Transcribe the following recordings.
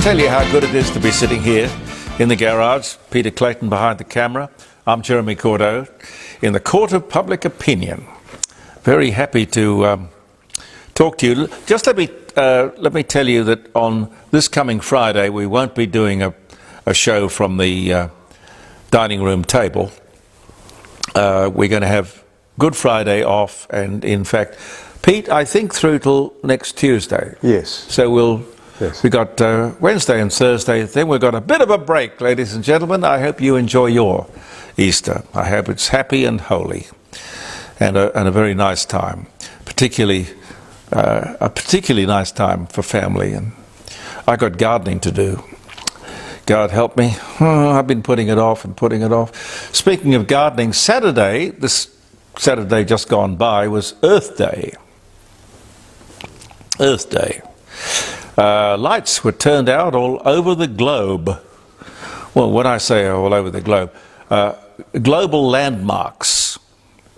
tell you how good it is to be sitting here in the garage. Peter Clayton behind the camera. I'm Jeremy Cordeaux in the Court of Public Opinion. Very happy to talk to you. Just let me tell you that on this coming Friday we won't be doing a show from the dining room table. We're going to have Good Friday off, and in fact, Pete, I think through till next Tuesday. Yes. So we got Wednesday and Thursday, then we've got a bit of a break, ladies and gentlemen. I hope you enjoy your Easter. I hope it's happy and holy, and a very nice time, particularly a particularly nice time for family. And I got gardening to do. God help me. I've been putting it off and putting it off. Speaking of gardening, this Saturday just gone by was Earth Day. Earth Day. Lights were turned out all over the globe. Well, when I say all over the globe, global landmarks.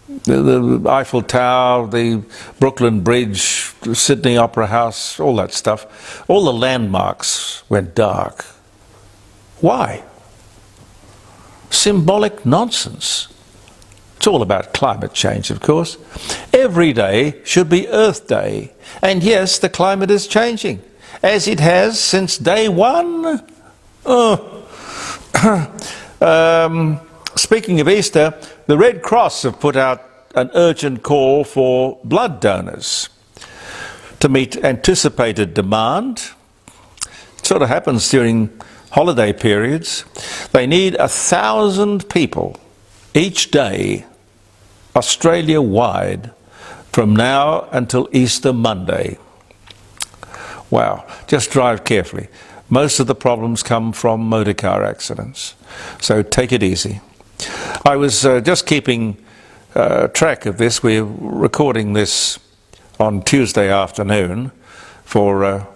The Eiffel Tower, the Brooklyn Bridge, the Sydney Opera House, all that stuff. All the landmarks went dark. Why? Symbolic nonsense. It's all about climate change, of course. Every day should be Earth Day. And yes, the climate is changing, as it has since day one. Speaking of Easter, the Red Cross have put out an urgent call for blood donors to meet anticipated demand. It sort of happens during holiday periods. They need 1,000 people each day, Australia-wide, from now until Easter Monday. Wow, just drive carefully. Most of the problems come from motor car accidents, so take it easy. I was just keeping track of this. We're recording this on Tuesday afternoon for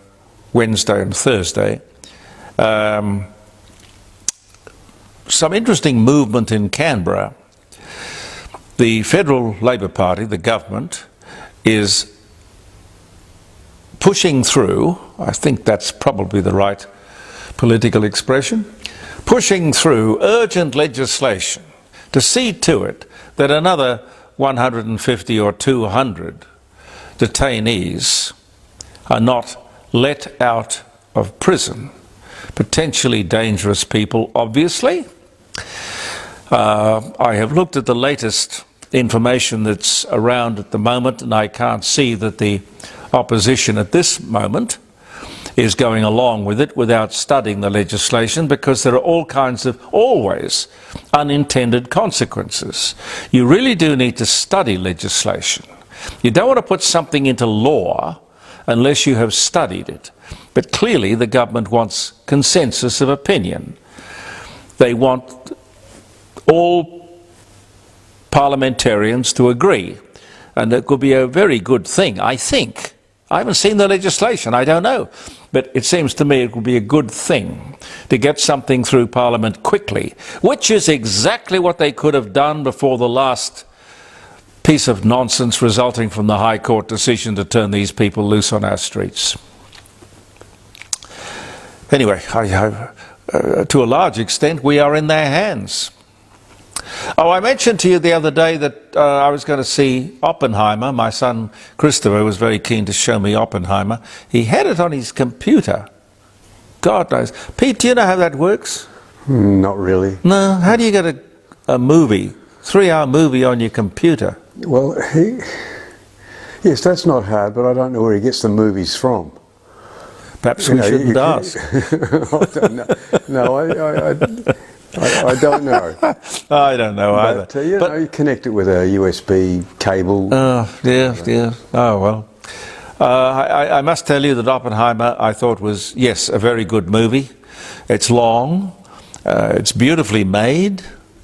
Wednesday and Thursday. Some interesting movement in Canberra. The Federal Labor Party, the government, is pushing through, I think that's probably the right political expression, pushing through urgent legislation to see to it that another 150 or 200 detainees are not let out of prison. Potentially dangerous people, obviously. I have looked at the latest information that's around at the moment, and I can't see that the opposition at this moment is going along with it without studying the legislation, because there are all kinds of, always, unintended consequences. You really do need to study legislation. You don't want to put something into law unless you have studied it. But clearly the government wants consensus of opinion. They want all parliamentarians to agree. And it could be a very good thing, I think. I haven't seen the legislation, I don't know. But it seems to me it would be a good thing to get something through Parliament quickly, which is exactly what they could have done before the last piece of nonsense resulting from the High Court decision to turn these people loose on our streets. Anyway, to a large extent, we are in their hands. Oh, I mentioned to you the other day that I was going to see Oppenheimer. My son Christopher was very keen to show me Oppenheimer. He had it on his computer. God knows. Pete, do you know how that works? Not really. No? How do you get a movie, 3-hour movie on your computer? Well, yes, that's not hard, but I don't know where he gets the movies from. Perhaps we shouldn't ask. I don't know. No, I don't know. I don't know either. But, you connect it with a USB cable. Yeah. Oh, well. I must tell you that Oppenheimer, I thought was, yes, a very good movie. It's long. It's beautifully made.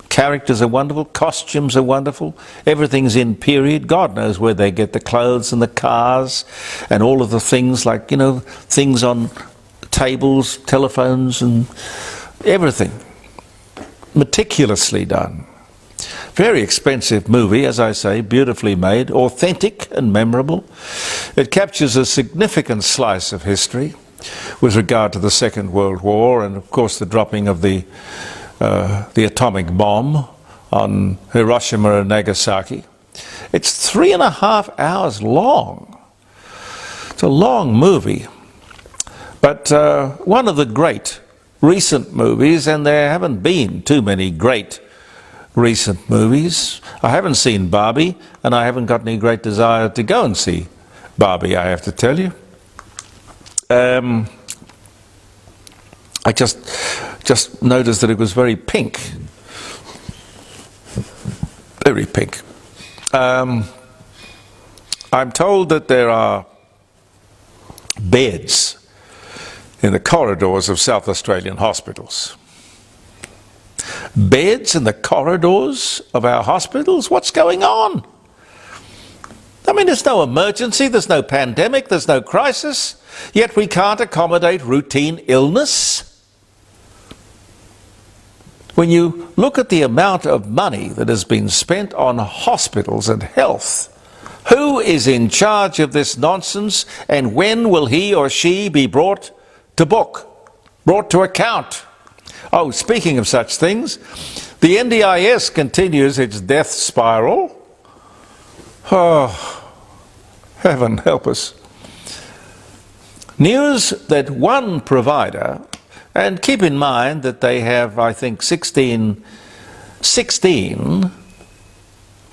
Characters are wonderful. Costumes are wonderful. Everything's in period. God knows where they get the clothes and the cars and all of the things, like, things on tables, telephones, and everything. Meticulously done. Very expensive movie, as I say, beautifully made, authentic and memorable. It captures a significant slice of history. with regard to the Second World War and, of course, the dropping of the atomic bomb on Hiroshima and Nagasaki. It's 3.5 hours long. It's a long movie. But one of the great recent movies, and there haven't been too many great recent movies. I haven't seen Barbie, and I haven't got any great desire to go and see Barbie, I have to tell you. I just noticed that it was very pink. Very pink. I'm told that there are beds in the corridors of South Australian hospitals. Beds in the corridors of our hospitals? What's going on? I mean, there's no emergency, there's no pandemic, there's no crisis, yet we can't accommodate routine illness. When you look at the amount of money that has been spent on hospitals and health, who is in charge of this nonsense, and when will he or she be brought to book, brought to account? Oh, speaking of such things, the NDIS continues its death spiral. Oh, heaven help us. News that one provider, and keep in mind that they have, I think, 16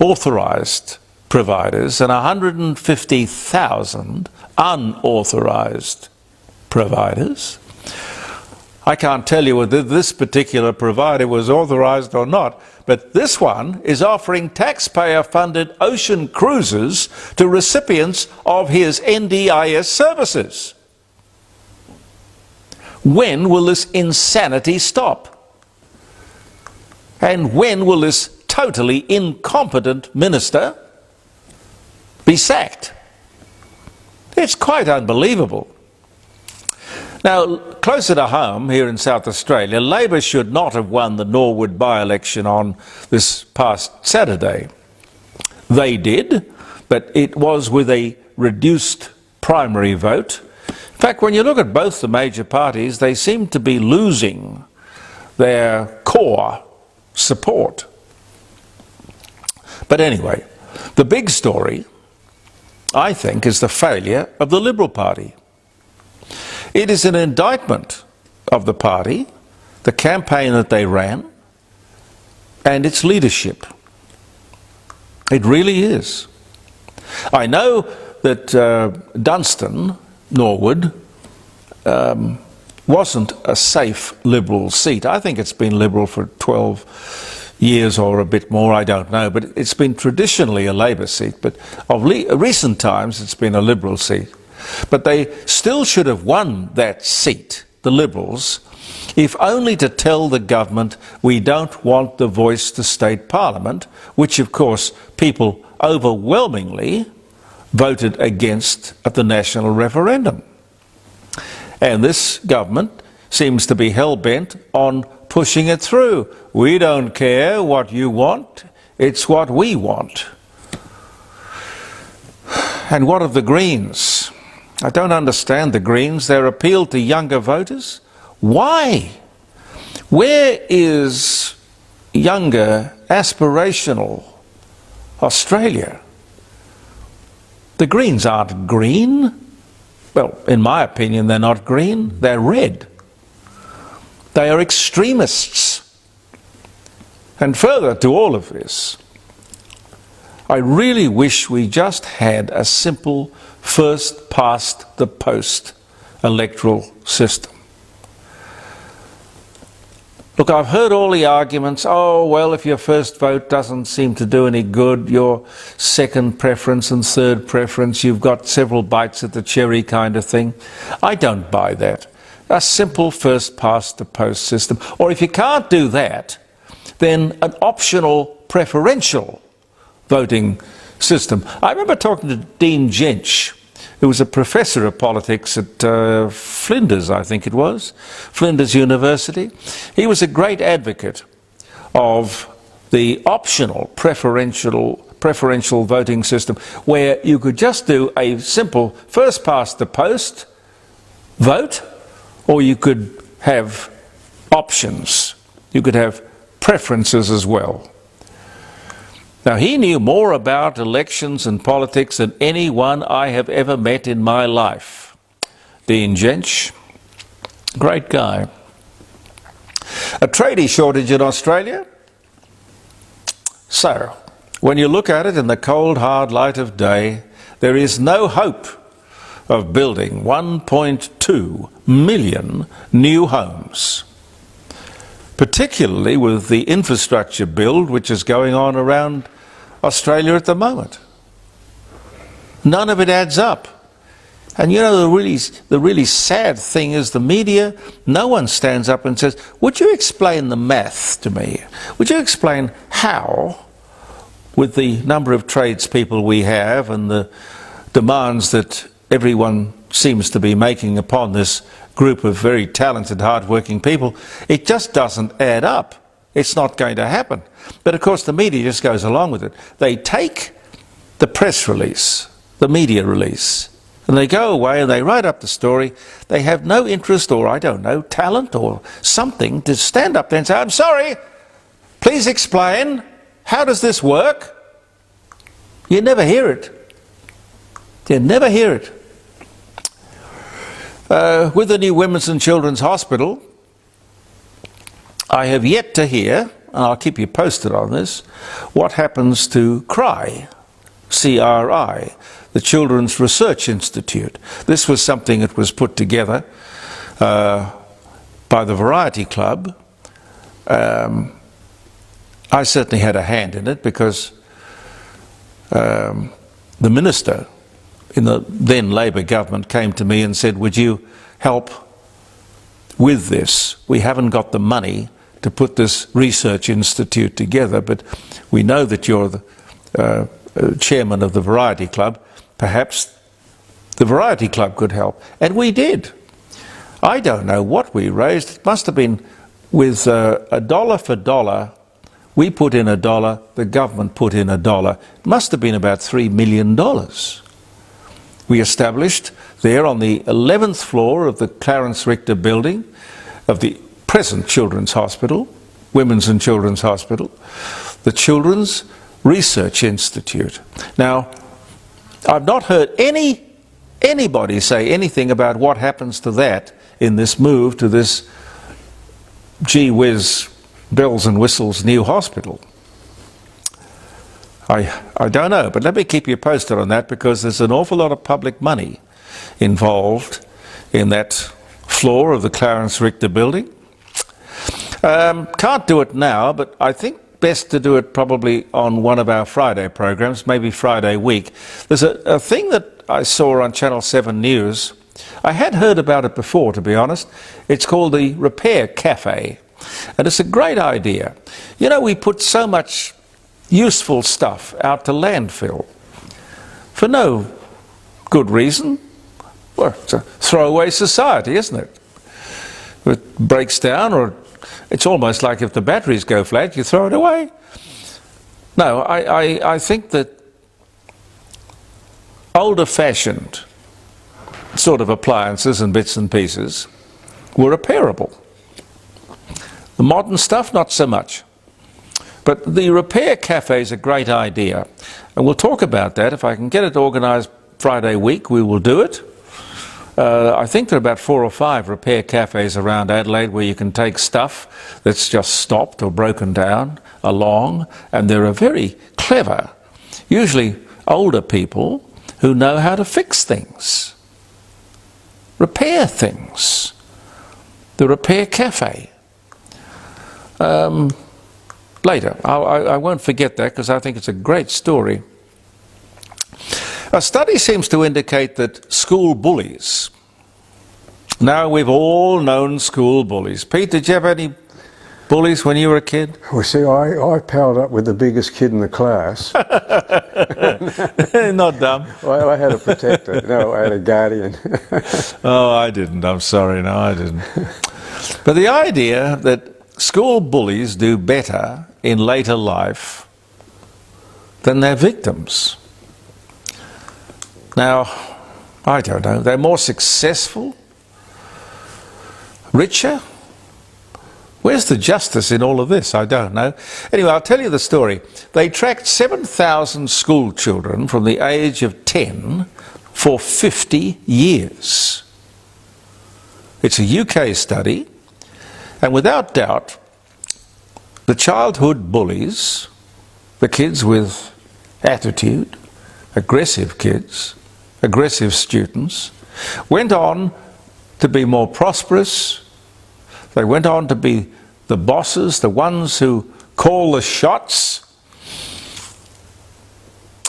authorised providers and 150,000 unauthorised providers. I can't tell you whether this particular provider was authorised or not, but this one is offering taxpayer-funded ocean cruises to recipients of his NDIS services. When will this insanity stop? And when will this totally incompetent minister be sacked? It's quite unbelievable. Now, closer to home, here in South Australia, Labor should not have won the Norwood by-election on this past Saturday. They did, but it was with a reduced primary vote. In fact, when you look at both the major parties, they seem to be losing their core support. But anyway, the big story, I think, is the failure of the Liberal Party. It is an indictment of the party, the campaign that they ran, and its leadership. It really is. I know that Dunstan, Norwood, wasn't a safe Liberal seat. I think it's been Liberal for 12 years or a bit more, I don't know, but it's been traditionally a Labor seat, but of recent times it's been a Liberal seat. But they still should have won that seat, the Liberals, if only to tell the government we don't want the voice to state parliament, which of course people overwhelmingly voted against at the national referendum. And this government seems to be hell-bent on pushing it through. We don't care what you want, it's what we want. And what of the Greens? I don't understand the Greens. Their appeal to younger voters? Why? Where is younger, aspirational Australia? The Greens aren't green. Well, in my opinion, they're not green. They're red. They are extremists. And further to all of this, I really wish we just had a simple first past the post electoral system. Look, I've heard all the arguments, oh, well, if your first vote doesn't seem to do any good, your second preference and third preference, you've got several bites at the cherry kind of thing. I don't buy that. A simple first past the post system. Or if you can't do that, then an optional preferential voting system. I remember talking to Dean Jench, who was a professor of politics at Flinders, I think it was, Flinders University. He was a great advocate of the optional preferential voting system, where you could just do a simple first past the post vote, or you could have options. You could have preferences as well. Now, he knew more about elections and politics than anyone I have ever met in my life. Dean Jench, great guy. A tradie shortage in Australia? So, when you look at it in the cold, hard light of day, there is no hope of building 1.2 million new homes, particularly with the infrastructure build which is going on around Australia at the moment. None of it adds up. And you know, the really sad thing is the media, no one stands up and says, would you explain the math to me? Would you explain how, with the number of tradespeople we have and the demands that everyone seems to be making upon this group of very talented, hard-working people, it just doesn't add up. It's not going to happen. But of course the media just goes along with it. They take the press release, the media release, and they go away and they write up the story. They have no interest or, I don't know, talent or something to stand up there and say, I'm sorry, please explain, how does this work? You never hear it. You never hear it. With the new Women's and Children's Hospital, I have yet to hear, and I'll keep you posted on this, what happens to CRI, C-R-I, the Children's Research Institute. This was something that was put together by the Variety Club. I certainly had a hand in it because the minister in the then Labor government came to me and said, would you help with this? We haven't got the money to put this research institute together, but we know that you're the chairman of the Variety Club. Perhaps the Variety Club could help. And we did. I don't know what we raised. It must have been with a dollar for dollar. We put in a dollar, the government put in a dollar. It must have been about $3 million. We established there on the 11th floor of the Clarence Richter building of the present Children's Hospital, Women's and Children's Hospital, the Children's Research Institute. Now, I've not heard anybody say anything about what happens to that in this move to this gee whiz bells and whistles new hospital. I don't know, but let me keep you posted on that because there's an awful lot of public money involved in that floor of the Clarence Richter building. Can't do it now, but I think best to do it probably on one of our Friday programs, maybe Friday week. There's a thing that I saw on Channel 7 News. I had heard about it before, to be honest. It's called the Repair Cafe, and it's a great idea. You know, we put so much useful stuff out to landfill for no good reason. Well, it's a throwaway society, isn't it? It breaks down, or it's almost like if the batteries go flat, you throw it away. No, I think that older-fashioned sort of appliances and bits and pieces were repairable. The modern stuff, not so much. But the Repair Cafe is a great idea, and we'll talk about that. If I can get it organised Friday week, we will do it. I think there are about 4 or 5 repair cafes around Adelaide where you can take stuff that's just stopped or broken down along, and there are very clever, usually older people who know how to fix things, repair things. The Repair Cafe. Later, I won't forget that because I think it's a great story. A study seems to indicate that school bullies. Now, we've all known school bullies. Pete, did you have any bullies when you were a kid? Well, see, I palled up with the biggest kid in the class. Not dumb. Well, I had a protector. No, I had a guardian. Oh, I didn't. I'm sorry. No, I didn't. But the idea that school bullies do better in later life than their victims. Now, I don't know, they're more successful, richer? Where's the justice in all of this? I don't know. Anyway, I'll tell you the story. They tracked 7,000 school children from the age of 10 for 50 years. It's a UK study, and without doubt, the childhood bullies, the kids with attitude, aggressive kids, aggressive students, went on to be more prosperous. They went on to be the bosses, the ones who call the shots.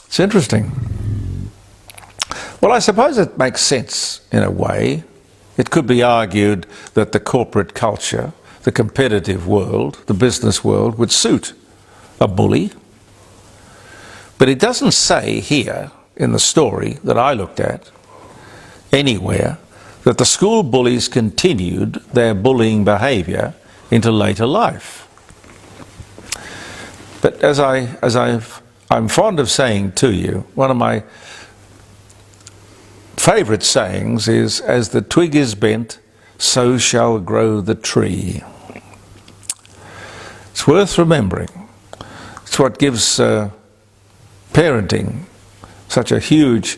It's interesting. Well, I suppose it makes sense in a way. It could be argued that the corporate culture, the competitive world, the business world would suit a bully. But it doesn't say here in the story that I looked at anywhere that the school bullies continued their bullying behaviour into later life. But I'm fond of saying to you, one of my favourite sayings is, as the twig is bent, so shall grow the tree. It's worth remembering. It's what gives parenting such a huge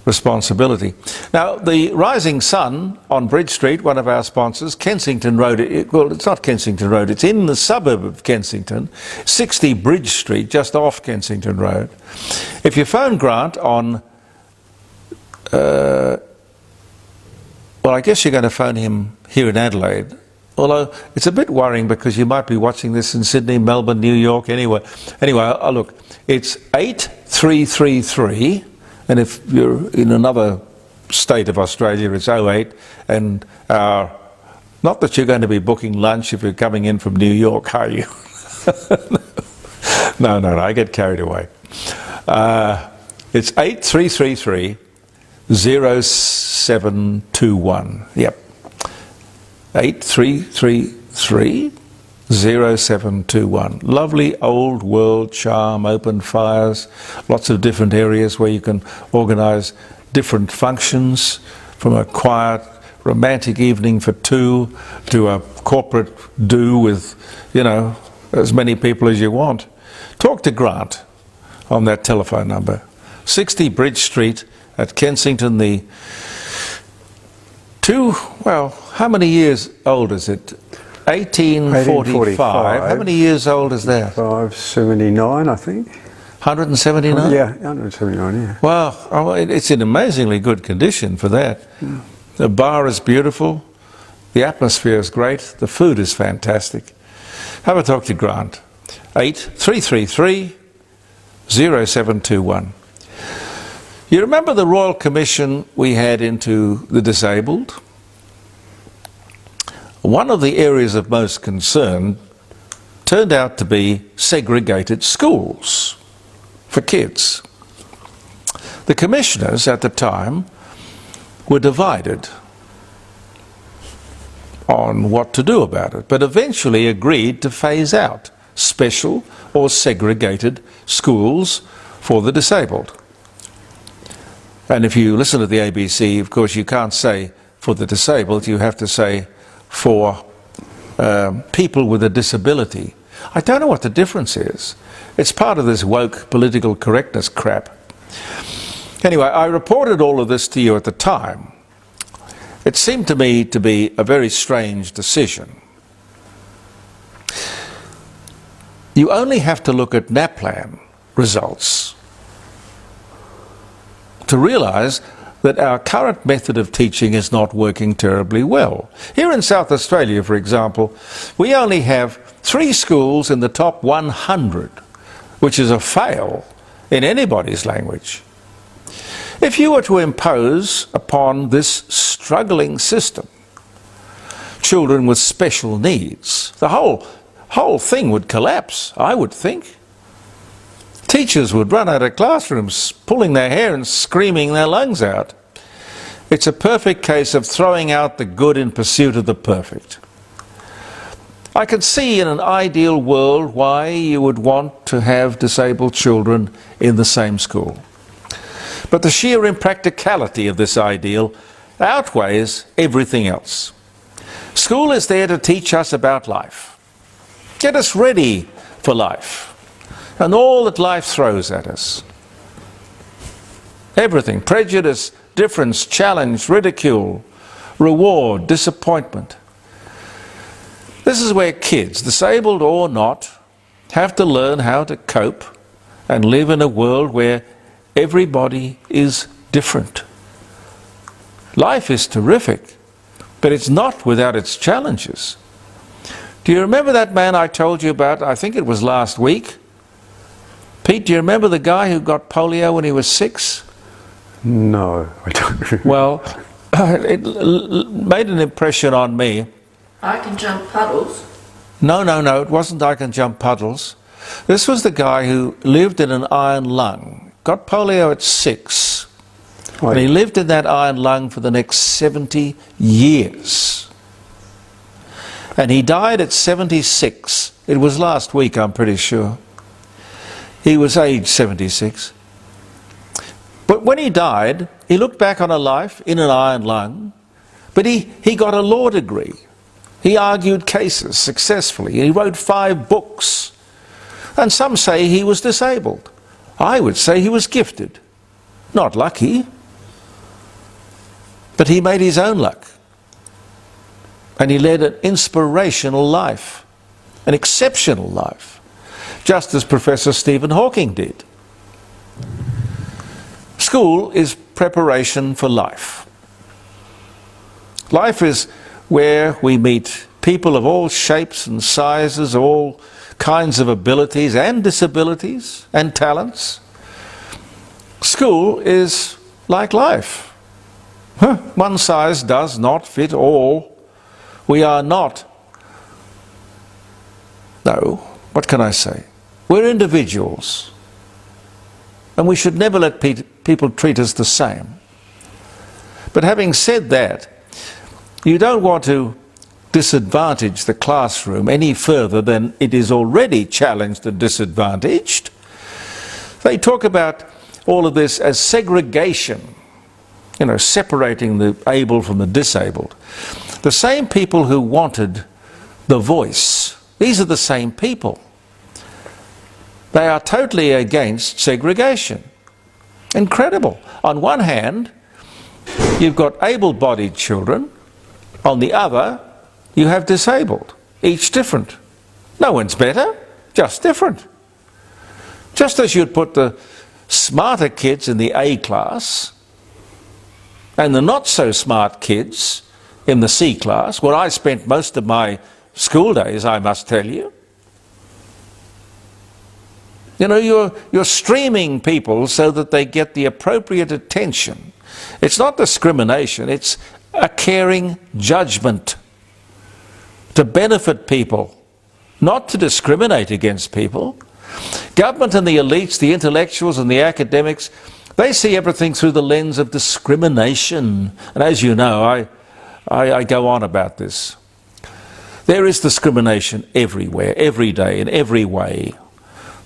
responsibility. Now, the Rising Sun on Bridge Street, one of our sponsors, Kensington Road, well, it's not Kensington Road, it's in the suburb of Kensington, 60 Bridge Street, just off Kensington Road. If you phone Grant on, well, I guess you're going to phone him here in Adelaide, although it's a bit worrying because you might be watching this in Sydney, Melbourne, New York, anyway, look, it's 8333, and if you're in another state of Australia, it's 08, and not that you're going to be booking lunch if you're coming in from New York, are you? No, I get carried away. It's 8333 0721. Yep. 8333 0721. Lovely old world charm, open fires, lots of different areas where you can organise different functions, from a quiet romantic evening for two to a corporate do with, you know, as many people as you want. Talk to Grant on that telephone number. 60 Bridge Street at Kensington. Well, how many years old is it? 1845. How many years old is that? 579, I think. 179? Yeah, 179, yeah. Wow, it's in amazingly good condition for that. Yeah. The bar is beautiful, the atmosphere is great, the food is fantastic. Have a talk to Grant. 8333 0721. You remember the Royal Commission we had into the disabled? One of the areas of most concern turned out to be segregated schools for kids. The commissioners at the time were divided on what to do about it, but eventually agreed to phase out special or segregated schools for the disabled. And if you listen to the ABC, of course, you can't say for the disabled, you have to say for people with a disability. I don't know what the difference is. It's part of this woke political correctness crap. Anyway, I reported all of this to you at the time. It seemed to me to be a very strange decision. You only have to look at NAPLAN results to realise that our current method of teaching is not working terribly well. Here in South Australia, for example, we only have 3 schools in the top 100, which is a fail in anybody's language. If you were to impose upon this struggling system children with special needs, the whole thing would collapse, I would think. Teachers would run out of classrooms, pulling their hair and screaming their lungs out. It's a perfect case of throwing out the good in pursuit of the perfect. I could see in an ideal world why you would want to have disabled children in the same school. But the sheer impracticality of this ideal outweighs everything else. School is there to teach us about life, get us ready for life, and all that life throws at us. Everything: prejudice, difference, challenge, ridicule, reward, disappointment. This is where kids, disabled or not, have to learn how to cope and live in a world where everybody is different. Life is terrific, but it's not without its challenges. Do you remember that man I told you about? I think it was last week. Pete, do you remember the guy who got polio when he was 6? No, I don't remember. Well, it made an impression on me. I can jump puddles. No, it wasn't I can jump puddles. This was the guy who lived in an iron lung, got polio at 6, and he lived in that iron lung for the next 70 years. And he died at 76. It was last week, I'm pretty sure. He was aged 76. But when he died, he looked back on a life in an iron lung, but he got a law degree. He argued cases successfully. He wrote 5 books. And some say he was disabled. I would say he was gifted. Not lucky. But he made his own luck. And he led an inspirational life, an exceptional life, just as Professor Stephen Hawking did. School is preparation for life. Life is where we meet people of all shapes and sizes, all kinds of abilities and disabilities and talents. School is like life. One size does not fit all. We are not, no, what can I say? We're individuals. And we should never let people treat us the same. But having said that, you don't want to disadvantage the classroom any further than it is already challenged and disadvantaged. They talk about all of this as segregation, you know, separating the able from the disabled. The same people who wanted the voice, these are the same people. They are totally against segregation. Incredible. On one hand, you've got able-bodied children. On the other, you have disabled, each different. No one's better, just different. Just as you'd put the smarter kids in the A class and the not so smart kids in the C class, where I spent most of my school days, I must tell you. You know, you're streaming people so that they get the appropriate attention. It's not discrimination, it's a caring judgment to benefit people, not to discriminate against people. Government and the elites, the intellectuals and the academics, they see everything through the lens of discrimination. And as you know, I go on about this. There is discrimination everywhere, every day, in every way.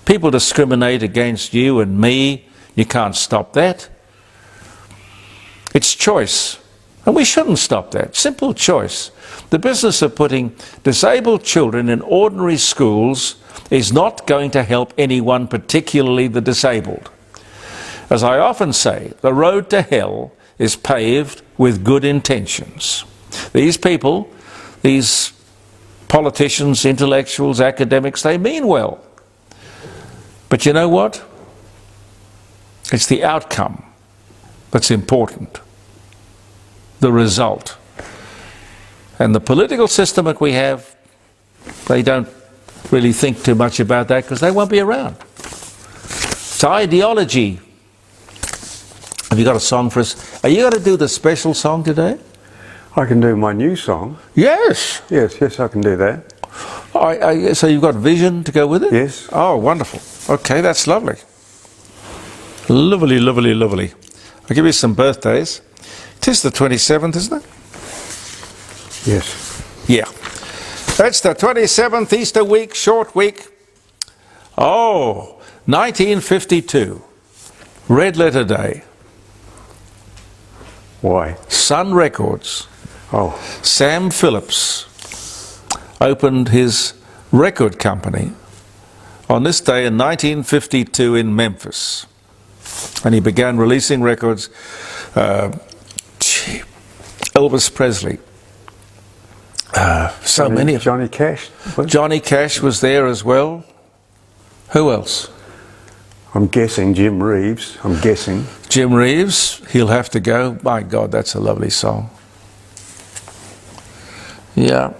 People discriminate against you and me. You can't stop that. It's choice. And we shouldn't stop that. Simple choice. The business of putting disabled children in ordinary schools is not going to help anyone, particularly the disabled. As I often say, the road to hell is paved with good intentions. These people, these politicians, intellectuals, academics, they mean well. But you know what? It's the outcome that's important. The result. And the political system that we have, they don't really think too much about that because they won't be around. It's ideology. Have you got a song for us? Are you going to do the special song today? I can do my new song. Yes. Yes, I can do that. So you've got vision to go with it? Yes. Oh, wonderful. Okay, that's lovely. Lovely, lovely, lovely. I'll give you some birthdays. 'Tis the 27th, isn't it? Yes. Yeah. That's the 27th, Easter week, short week. Oh, 1952. Red Letter Day. Why? Sun Records. Oh, Sam Phillips opened his record company on this day in 1952 in Memphis. And he began releasing records. Elvis Presley. Many of Johnny Cash. Johnny Cash was there as well. Who else? I'm guessing Jim Reeves. I'm guessing. Jim Reeves. He'll have to go. My God, that's a lovely song. Yeah.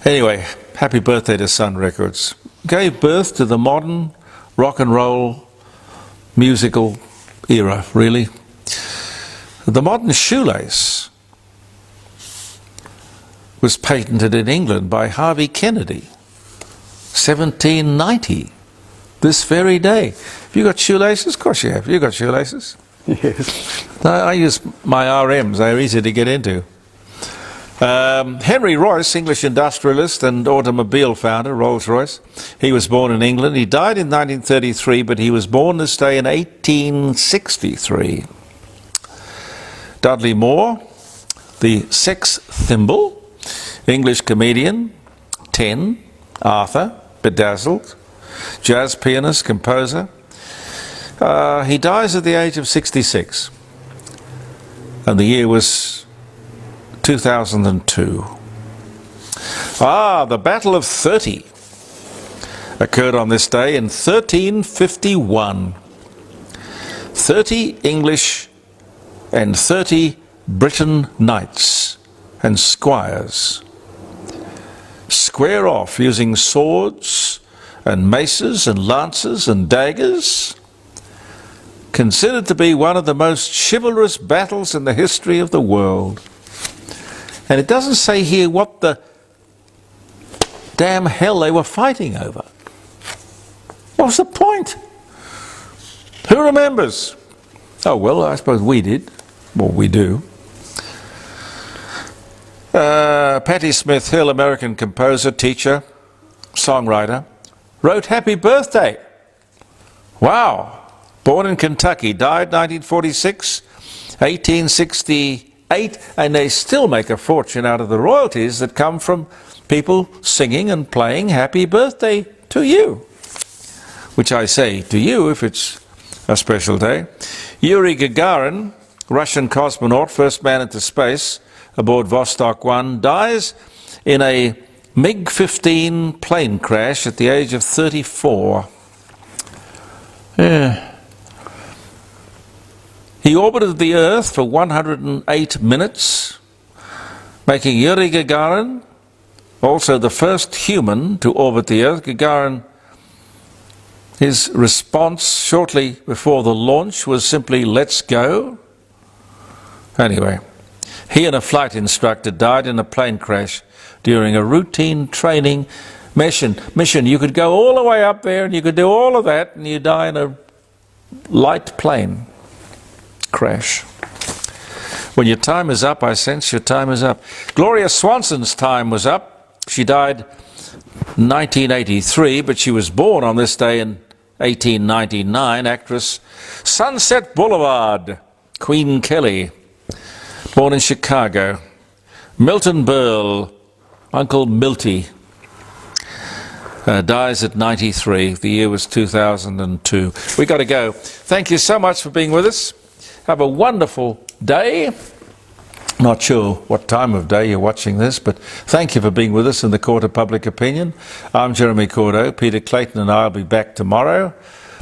Anyway, happy birthday to Sun Records. Gave birth to the modern rock and roll musical era, really. The modern shoelace was patented in England by Harvey Kennedy, 1790, this very day. Have you got shoelaces? Of course you have. You got shoelaces? Yes. I use my RMs. They're easy to get into. Henry Royce, English industrialist and automobile founder, Rolls-Royce. He was born in England. He died in 1933, but he was born this day in 1863. Dudley Moore, the sex thimble, English comedian, 10, Arthur, bedazzled, jazz pianist, composer. He dies at the age of 66, and the year was 2002. The Battle of 30 occurred on this day in 1351. 30 English and 30 Briton knights and squires square off using swords and maces and lances and daggers, considered to be one of the most chivalrous battles in the history of the world. And it doesn't say here what the damn hell they were fighting over. What was the point? Who remembers? Oh, well, I suppose we did. Well, we do. Patti Smith Hill, American composer, teacher, songwriter, wrote Happy Birthday. Wow. Born in Kentucky, died 1946, 1868, and they still make a fortune out of the royalties that come from people singing and playing Happy Birthday to you. Which I say to you if it's a special day. Yuri Gagarin, Russian cosmonaut, first man into space aboard Vostok 1, dies in a MiG-15 plane crash at the age of 34. Yeah. He orbited the Earth for 108 minutes, making Yuri Gagarin also the first human to orbit the Earth. Gagarin, his response shortly before the launch was simply, "Let's go." Anyway, he and a flight instructor died in a plane crash during a routine training mission. You could go all the way up there and you could do all of that and you die in a light plane crash. When your time is up, I sense your time is up. Gloria Swanson's time was up. She died 1983, but she was born on this day in 1899. Actress, Sunset Boulevard, Queen Kelly, born in Chicago. Milton Berle, Uncle Milty, dies at 93. The year was 2002. We got to go. Thank you so much for being with us. Have a wonderful day. Not sure what time of day you're watching this, but thank you for being with us in the Court of Public Opinion. I'm Jeremy Cordo. Peter Clayton and I will be back tomorrow.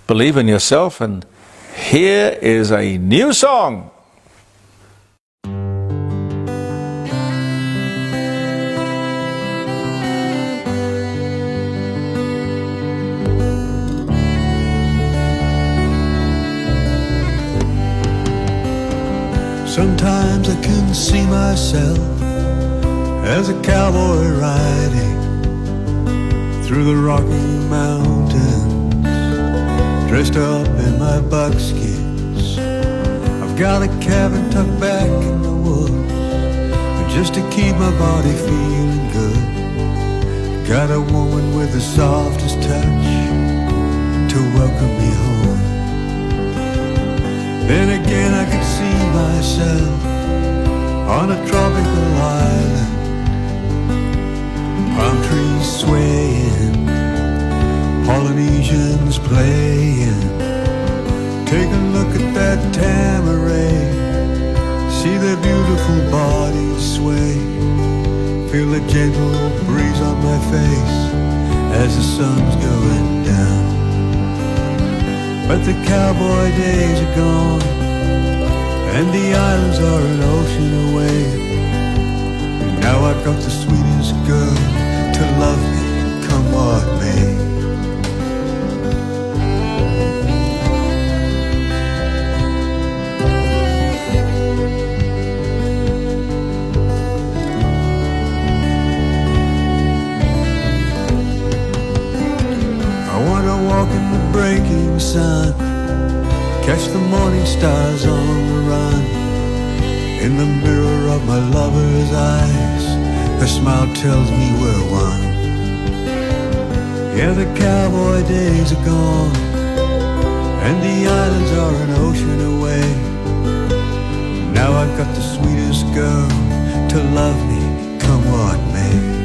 Believe in yourself, and here is a new song. Sometimes I can see myself as a cowboy riding through the Rocky Mountains, dressed up in my buckskins. I've got a cabin tucked back in the woods, just to keep my body feeling good. Got a woman with the softest touch to welcome me home. Then again I could see myself on a tropical island, palm trees swaying, Polynesians playing. Take a look at that tamarack, see their beautiful bodies sway. Feel the gentle breeze on my face as the sun's going down. But the cowboy days are gone, and the islands are an ocean away. And now I've got the sweetest girl to love me, come what may. I wanna walk in the breaking sun, catch the morning stars on the run. In the mirror of my lover's eyes, her smile tells me we're one. Yeah, the cowboy days are gone, and the islands are an ocean away. Now I've got the sweetest girl to love me, come what may.